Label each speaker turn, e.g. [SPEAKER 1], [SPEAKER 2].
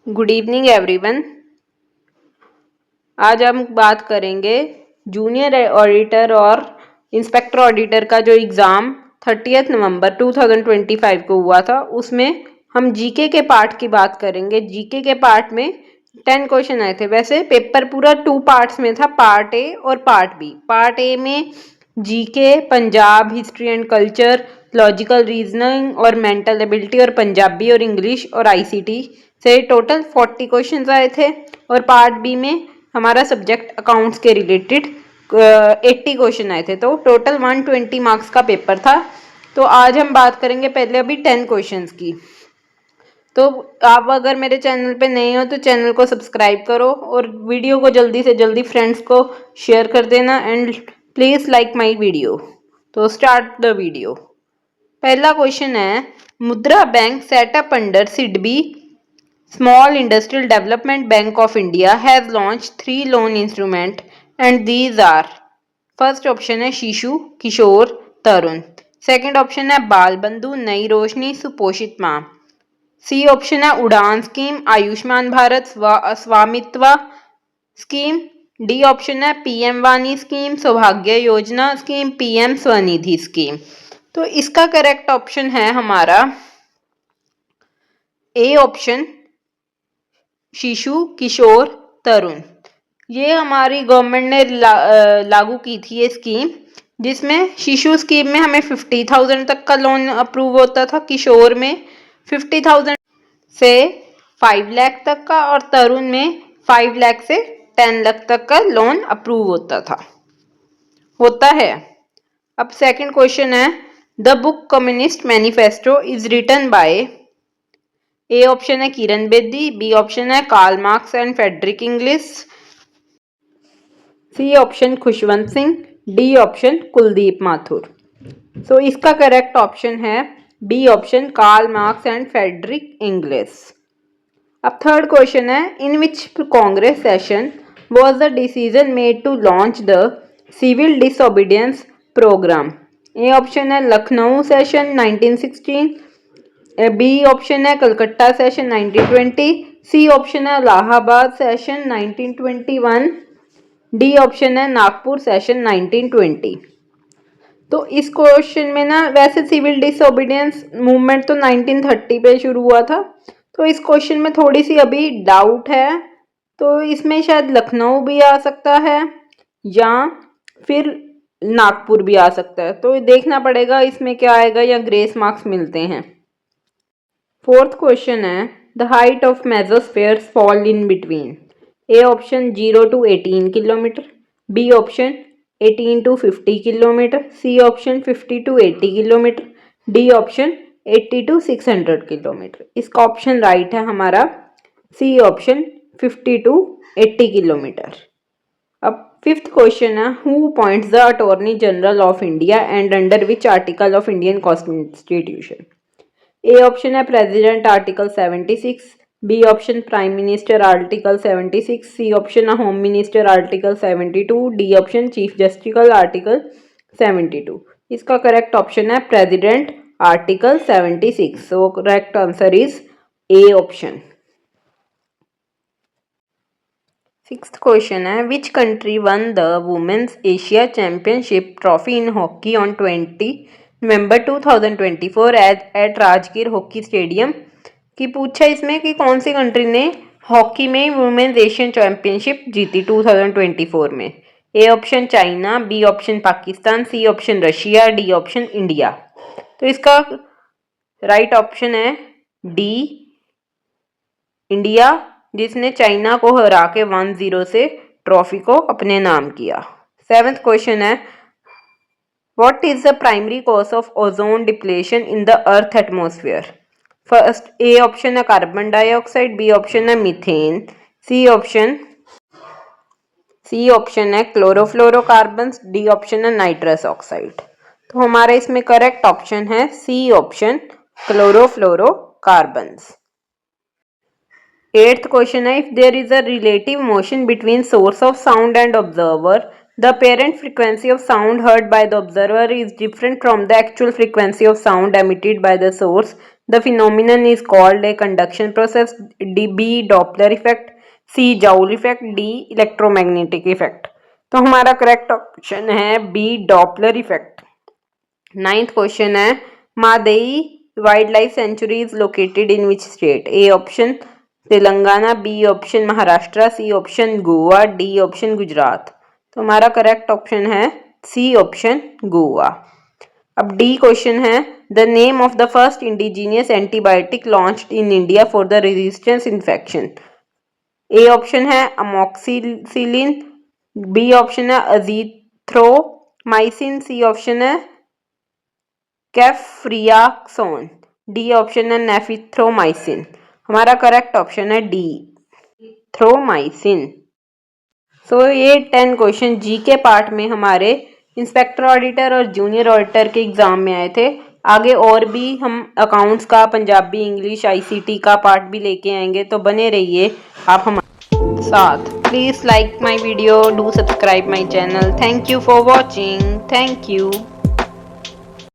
[SPEAKER 1] Good evening everyone. आज हम बात करेंगे जूनियर ऑडिटर और इंस्पेक्टर ऑडिटर का जो एग्ज़ाम 30 नवंबर 2025 को हुआ था, उसमें हम जीके के पार्ट की बात करेंगे। जीके के पार्ट में 10 क्वेश्चन आए थे। वैसे पेपर पूरा 2 पार्ट्स में था, पार्ट ए और पार्ट बी। पार्ट ए में GK, Punjab, history and culture, logical reasoning और मेंटल एबिलिटी और पंजाबी और इंग्लिश और आईसीटी से टोटल 40 क्वेश्चंस आए थे। और पार्ट बी में हमारा सब्जेक्ट अकाउंट्स के रिलेटेड 80 क्वेश्चन आए थे। तो टोटल 120 मार्क्स का पेपर था। तो आज हम बात करेंगे पहले अभी 10 क्वेश्चंस की। तो आप अगर मेरे चैनल पे नए हो तो चैनल को सब्सक्राइब करो और वीडियो को जल्दी से जल्दी फ्रेंड्स को शेयर कर देना and please like my video. तो स्टार्ट द वीडियो। पहला क्वेश्चन है, मुद्रा bank setup under SIDBI Small Industrial Development Bank of India has launched 3 loan instruments and these are, first option है शिशु, किशोर, तरुण। सेकंड ऑप्शन है बाल बंधु, नई रोशनी, सुपोषित माँ। सी ऑप्शन है उड़ान स्कीम, आयुष्मान भारत, स्वामित्व स्कीम। डी ऑप्शन है पीएम वानी स्कीम, सौभाग्य योजना स्कीम, पीएम स्वनिधि स्कीम। तो इसका करेक्ट ऑप्शन है हमारा ए ऑप्शन, शिशु, किशोर, तरुण। ये हमारी गवर्नमेंट ने लागू की थी ये स्कीम, जिसमें शिशु स्कीम में हमें 50,000 तक का लोन अप्रूव होता था, किशोर में 50,000 से 5 लाख तक का और तरुण में 5 लाख से 10 लाख तक का लोन अप्रूव होता है। अब सेकंड क्वेश्चन है, the book Communist Manifesto is written by. A option है किरण बेदी, बी ऑप्शन है Karl Marx and Friedrich Engels, C option Khushwant Singh, D option Kuldeep Mathur. So इसका करेक्ट ऑप्शन है B option Karl Marx and Friedrich Engels. अब third question है, in which Congress session was the decision made to launch the civil disobedience programme. A option है Lucknow session 1916, B option है Calcutta session 1920, सी option है Allahabad session 1921, D option है Nagpur session 1920। तो इस question में ना, वैसे सिविल डिसओबीडियंस मूवमेंट तो 1930 पे शुरू हुआ था, तो इस क्वेश्चन में थोड़ी सी अभी डाउट है। तो इसमें शायद लखनऊ भी आ सकता है या फिर नागपुर भी आ सकता है। तो देखना पड़ेगा इसमें क्या आएगा या ग्रेस मार्क्स मिलते हैं। फोर्थ क्वेश्चन है, the height of mesosphere fall in between. A option 0 to 18 kilometre, B option 18 to 50 kilometre, C option 50 to 80 kilometre, D option 80 to 600 kilometre. इसका ऑप्शन राइट है हमारा सी ऑप्शन 50 to 80 किलोमीटर। अब fifth question है, who appoints the attorney general of India and under which article of Indian constitution. A option है president article 76, B option prime minister article 76, C option है home minister article 72, D option chief justice article 72। इसका correct option है president article 76। So correct answer is A option. Sixth question है, which country won the women's Asia championship trophy in hockey on 20 November 2024 at Rajgir hockey stadium. की पूछा इसमें कि कौन सी country ने हॉकी में वुमेन्स एशियन चैंपियनशिप जीती 2024 में। A option China, B option Pakistan, C option Russia, D option India. तो इसका राइट ऑप्शन है डी इंडिया, जिसने चाइना को हरा के 1-0 से ट्रॉफी को अपने नाम किया। सेवेंथ क्वेश्चन है, what is the primary cause of ozone depletion in the earth atmosphere? First, A option है कार्बन डाइऑक्साइड, बी ऑप्शन है मीथेन, सी ऑप्शन है क्लोरोफ्लोरोकार्बन, डी ऑप्शन है नाइट्रस ऑक्साइड। तो हमारा इसमें करेक्ट ऑप्शन है C option chlorofluorocarbon. Eighth question है, if there is a relative motion between source of sound and observer The apparent frequency of sound heard by the observer is different from the actual frequency of sound emitted by the source. The phenomenon is called a conduction process. B. Doppler effect. C. Joule effect. D. Electromagnetic effect. तो हमारा correct option है B Doppler effect. 9th question है Mhadei wildlife sanctuary is located in which state? A option Telangana, B option Maharashtra, C option Goa, D option Gujarat. तो हमारा correct option है C option Goa. अब D question है the name of the first indigenous antibiotic launched in India for the resistance infection. A option है amoxicillin, B option है azithromycin, सी option है कैफ्रियाक्सोन, D option है नेफिथ्रोमाइसिन। हमारा करेक्ट ऑप्शन है D थ्रोमाइसिन। सो ये 10 क्वेश्चन जी के पार्ट में हमारे इंस्पेक्टर ऑडिटर और जूनियर ऑडिटर के एग्जाम में आए थे। आगे और भी हम अकाउंट्स का, पंजाबी, इंग्लिश, आईसीटी का पार्ट भी लेके आएंगे, तो बने रहिए आप हमारे साथ। Please like my video, do subscribe my channel. Thank you for watching. Thank you.